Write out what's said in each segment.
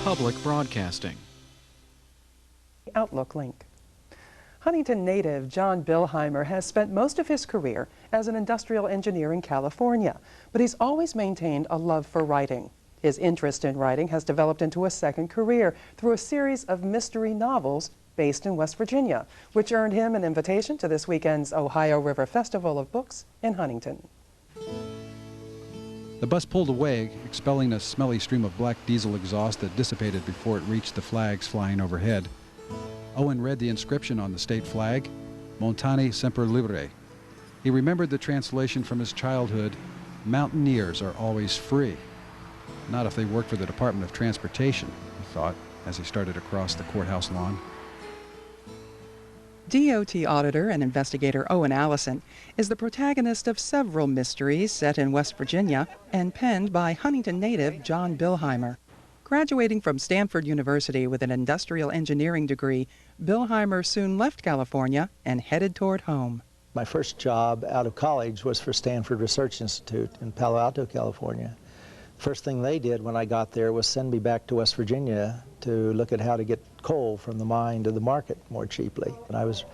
Public Broadcasting. Outlook link. Huntington native John Billheimer has spent most of his career as an industrial engineer in California, but he's always maintained a love for writing. His interest in writing has developed into a second career through a series of mystery novels based in West Virginia, which earned him an invitation to this weekend's Ohio River Festival of Books in Huntington. The bus pulled away, expelling a smelly stream of black diesel exhaust that dissipated before it reached the flags flying overhead. Owen read the inscription on the state flag, Montani Semper Libre. He remembered the translation from his childhood, "Mountaineers are always free." Not if they work for the Department of Transportation, he thought, as he started across the courthouse lawn. DOT auditor and investigator Owen Allison is the protagonist of several mysteries set in West Virginia and penned by Huntington native John Billheimer. Graduating from Stanford University with an industrial engineering degree, Billheimer soon left California and headed toward home. My first job out of college was for Stanford Research Institute in Palo Alto, California. First thing they did when I got there was send me back to West Virginia to look at how to get coal from the mine to the market more cheaply. And I was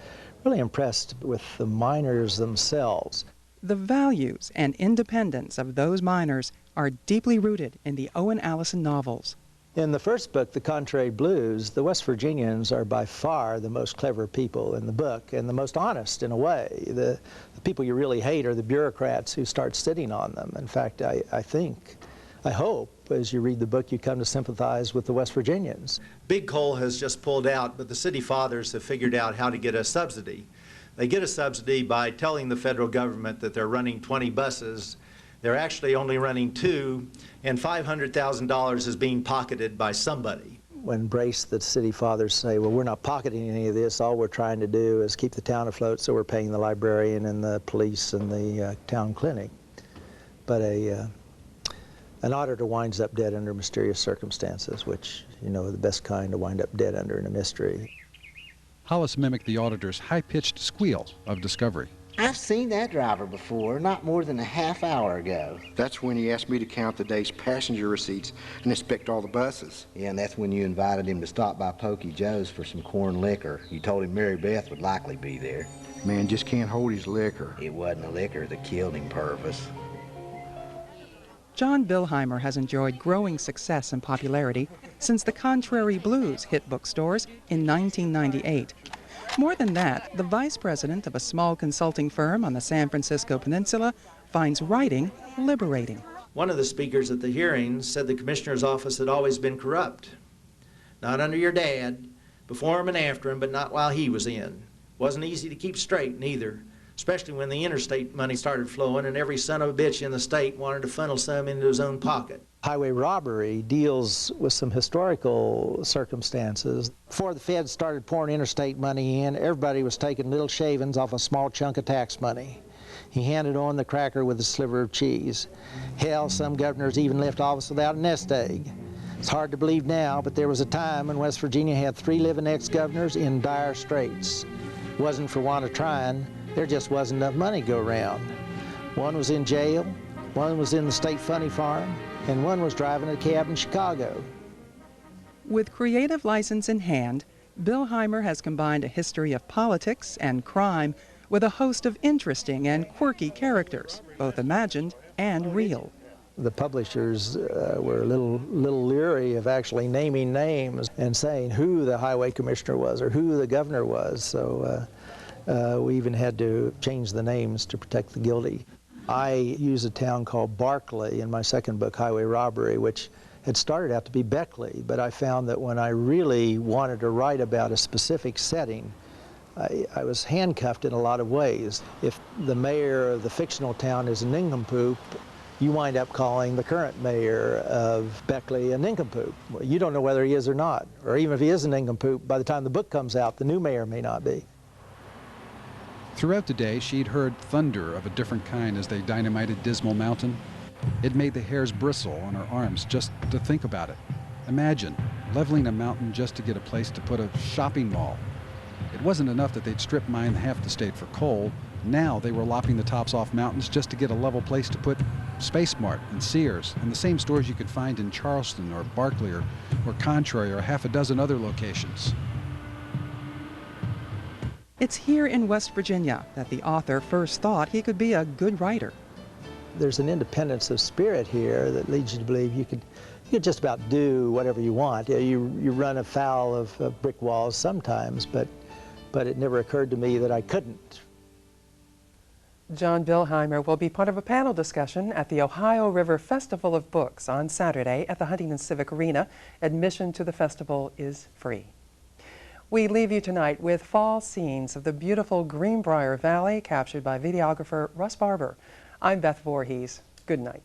really impressed with the miners themselves. The values and independence of those miners are deeply rooted in the Owen Allison novels. In the first book, The Contrary Blues, the West Virginians are by far the most clever people in the book and the most honest in a way. The people you really hate are the bureaucrats who start sitting on them. In fact, I hope, as you read the book, you come to sympathize with the West Virginians. Big coal has just pulled out, but the city fathers have figured out how to get a subsidy. They get a subsidy by telling the federal government that they're running 20 buses. They're actually only running 2, and $500,000 is being pocketed by somebody. When Brace, the city fathers, say, well, we're not pocketing any of this, all we're trying to do is keep the town afloat, so we're paying the librarian and the police and the town clinic. But an auditor winds up dead under mysterious circumstances, which, you know, are the best kind to wind up dead under in a mystery. Hollis mimicked the auditor's high-pitched squeal of discovery. I've seen that driver before, not more than a half hour ago. That's when he asked me to count the day's passenger receipts and inspect all the buses. Yeah, and that's when you invited him to stop by Pokey Joe's for some corn liquor. You told him Mary Beth would likely be there. Man just can't hold his liquor. It wasn't the liquor that killed him, Purvis. John Billheimer has enjoyed growing success and popularity since The Contrary Blues hit bookstores in 1998. More than that, the vice president of a small consulting firm on the San Francisco Peninsula finds writing liberating. One of the speakers at the hearings said the commissioner's office had always been corrupt. Not under your dad, before him and after him, but not while he was in. Wasn't easy to keep straight neither, especially when the interstate money started flowing and every son of a bitch in the state wanted to funnel some into his own pocket. Highway robbery deals with some historical circumstances. Before the feds started pouring interstate money in, everybody was taking little shavings off a small chunk of tax money. He handed on the cracker with a sliver of cheese. Hell, some governors even left office without a nest egg. It's hard to believe now, but there was a time when West Virginia had 3 living ex-governors in dire straits. It wasn't for want of trying. There just wasn't enough money to go around. One was in jail, one was in the state funny farm, and one was driving a cab in Chicago. With creative license in hand, Billheimer has combined a history of politics and crime with a host of interesting and quirky characters, both imagined and real. The publishers were a little leery of actually naming names and saying who the highway commissioner was or who the governor was, so we even had to change the names to protect the guilty. I use a town called Barkley in my second book, Highway Robbery, which had started out to be Beckley, but I found that when I really wanted to write about a specific setting, I was handcuffed in a lot of ways. If the mayor of the fictional town is a nincompoop, you wind up calling the current mayor of Beckley a nincompoop. Well, you don't know whether he is or not, or even if he is a nincompoop, by the time the book comes out, the new mayor may not be. Throughout the day, she'd heard thunder of a different kind as they dynamited Dismal Mountain. It made the hairs bristle on her arms just to think about it. Imagine leveling a mountain just to get a place to put a shopping mall. It wasn't enough that they'd strip mine half the state for coal. Now they were lopping the tops off mountains just to get a level place to put Space Mart and Sears, and the same stores you could find in Charleston or Barkley or Contrary or half a dozen other locations. It's here in West Virginia that the author first thought he could be a good writer. There's an independence of spirit here that leads you to believe you could just about do whatever you want. You run afoul of brick walls sometimes, but it never occurred to me that I couldn't. John Billheimer will be part of a panel discussion at the Ohio River Festival of Books on Saturday at the Huntington Civic Arena. Admission to the festival is free. We leave you tonight with fall scenes of the beautiful Greenbrier Valley captured by videographer Russ Barber. I'm Beth Voorhees. Good night.